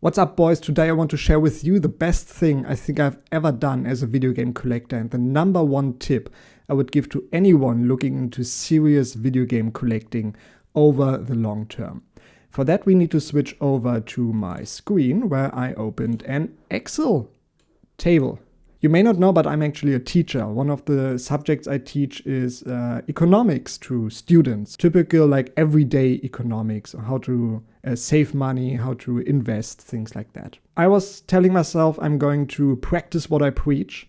What's up, boys? Today I want to share with you the best thing I think I've ever done as a video game collector and the number one tip I would give to anyone looking into serious video game collecting over the long term. For that, we need to switch over to my screen where I opened an Excel table. You may not know, but I'm actually a teacher. One of the subjects I teach is economics to students. Typical, like everyday economics, how to save money, how to invest, things like that. I was telling myself I'm going to practice what I preach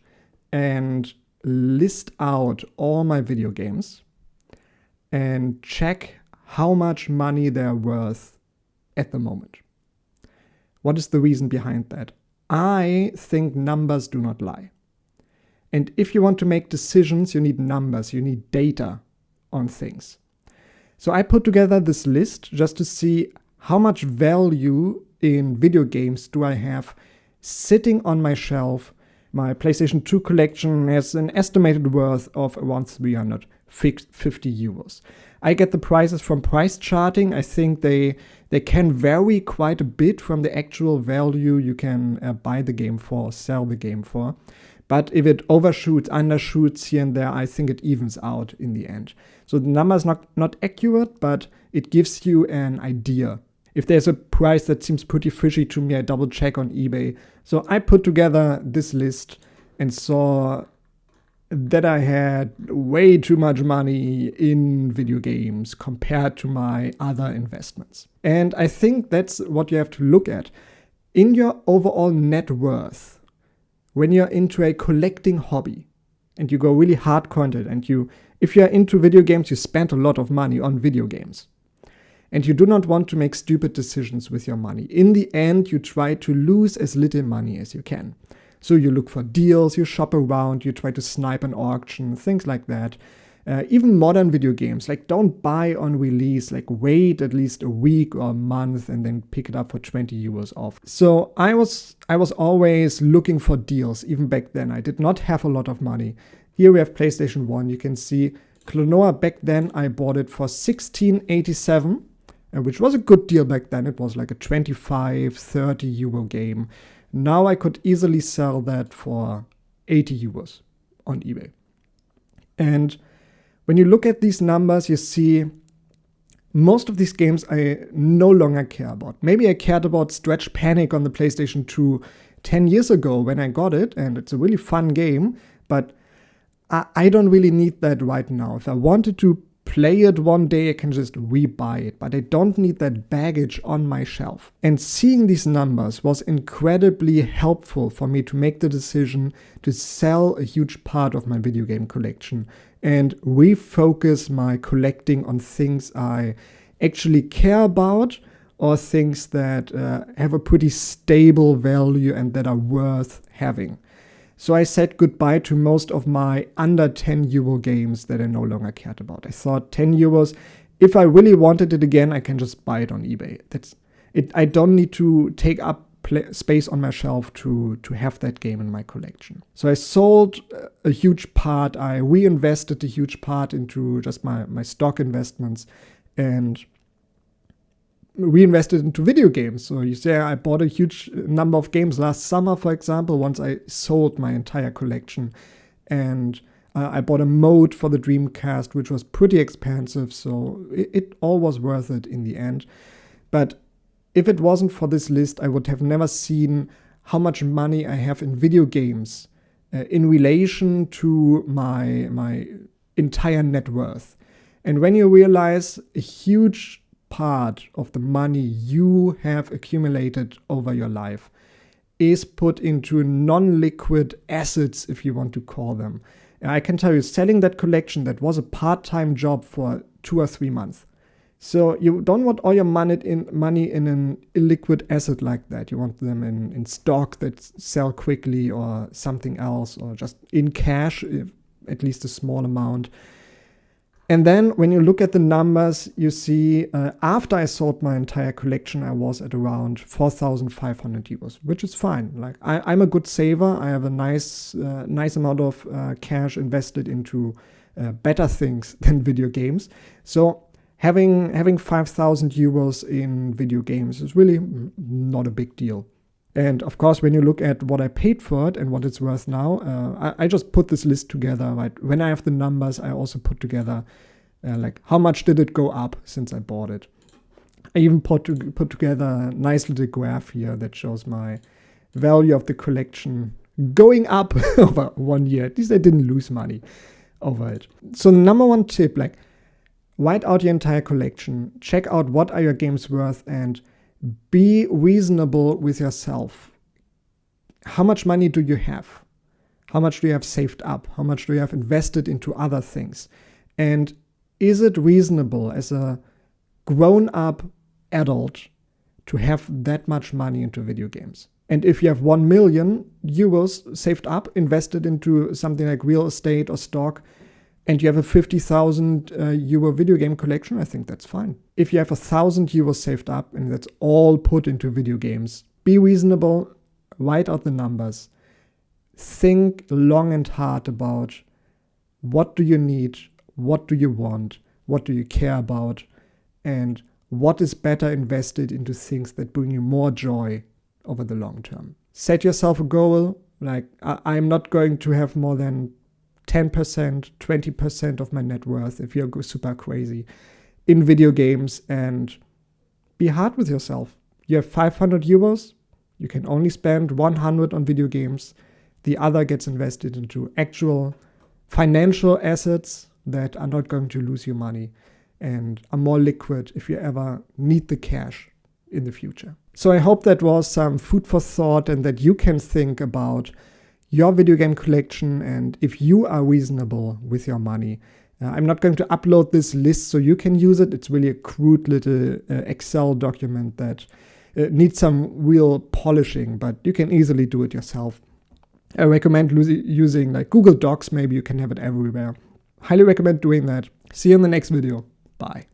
and list out all my video games and check how much money they're worth at the moment. What is the reason behind that? I think numbers do not lie. And if you want to make decisions, you need numbers, you need data on things. So I put together this list just to see how much value in video games do I have sitting on my shelf. My PlayStation 2 collection has an estimated worth of around 350 euros. I get the prices from price charting. I think they can vary quite a bit from the actual value you can buy the game for or sell the game for. But if it overshoots, undershoots here and there, I think it evens out in the end. So the number is not accurate, but it gives you an idea. If there's a price that seems pretty fishy to me, I double check on eBay. So I put together this list and saw that I had way too much money in video games compared to my other investments. And I think that's what you have to look at. In your overall net worth, when you're into a collecting hobby and you go really hardcore into it, and if you're into video games, you spend a lot of money on video games. And you do not want to make stupid decisions with your money. In the end, you try to lose as little money as you can. So you look for deals, you shop around, you try to snipe an auction, things like that. Even modern video games, like don't buy on release, like wait at least a week or a month and then pick it up for 20 euros off. So I was always looking for deals, even back then. I did not have a lot of money. Here we have PlayStation 1. You can see Klonoa back then, I bought it for 16.87, which was a good deal back then. It was like a 25, 30 euro game. Now I could easily sell that for 80 euros on eBay. And when you look at these numbers, you see most of these games I no longer care about. Maybe I cared about Stretch Panic on the PlayStation 2 10 years ago when I got it, and it's a really fun game, but I don't really need that right now. If I wanted to play it one day, I can just rebuy it, but I don't need that baggage on my shelf. And seeing these numbers was incredibly helpful for me to make the decision to sell a huge part of my video game collection and refocus my collecting on things I actually care about or things that have a pretty stable value and that are worth having. So I said goodbye to most of my under 10 euro games that I no longer cared about. I thought 10 euros, if I really wanted it again, I can just buy it on eBay. That's it. I don't need to take up space on my shelf to have that game in my collection. So I sold a huge part. I reinvested a huge part into just my stock investments and reinvested into video games. So you say I bought a huge number of games last summer, for example, once I sold my entire collection. And I bought a mode for the Dreamcast, which was pretty expensive. So it all was worth it in the end. But if it wasn't for this list, I would have never seen how much money I have in video games in relation to my entire net worth. And when you realize a huge part of the money you have accumulated over your life is put into non-liquid assets, if you want to call them. And I can tell you, selling that collection, that was a part-time job for 2 or 3 months. So you don't want all your money in an illiquid asset like that. You want them in stock that sell quickly or something else, or just in cash, at least a small amount. And then when you look at the numbers, you see after I sold my entire collection, I was at around 4,500 euros, which is fine. Like I'm a good saver. I have a nice amount of cash invested into better things than video games. So having 5,000 euros in video games is really not a big deal. And of course, when you look at what I paid for it and what it's worth now, I just put this list together, right? When I have the numbers, I also put together like how much did it go up since I bought it. I even put together a nice little graph here that shows my value of the collection going up over 1 year. At least I didn't lose money over it. So the number one tip, like, write out your entire collection, check out what are your games worth, and be reasonable with yourself. How much money do you have? How much do you have saved up? How much do you have invested into other things? And is it reasonable as a grown-up adult to have that much money into video games? And if you have 1 million euros saved up, invested into something like real estate or stock, and you have a 50,000 euro video game collection, I think that's fine. If you have 1,000 euros saved up and that's all put into video games, be reasonable, write out the numbers, think long and hard about what do you need, what do you want, what do you care about, and what is better invested into things that bring you more joy over the long term. Set yourself a goal, like I'm not going to have more than 10%, 20% of my net worth, if you're super crazy, in video games, and be hard with yourself. You have 500 euros, you can only spend 100 on video games. The other gets invested into actual financial assets that are not going to lose you money and are more liquid if you ever need the cash in the future. So I hope that was some food for thought and that you can think about your video game collection and if you are reasonable with your money. I'm not going to upload this list so you can use it. It's really a crude little Excel document that needs some real polishing, but you can easily do it yourself. I recommend using like Google Docs. Maybe you can have it everywhere. Highly recommend doing that. See you in the next video. Bye.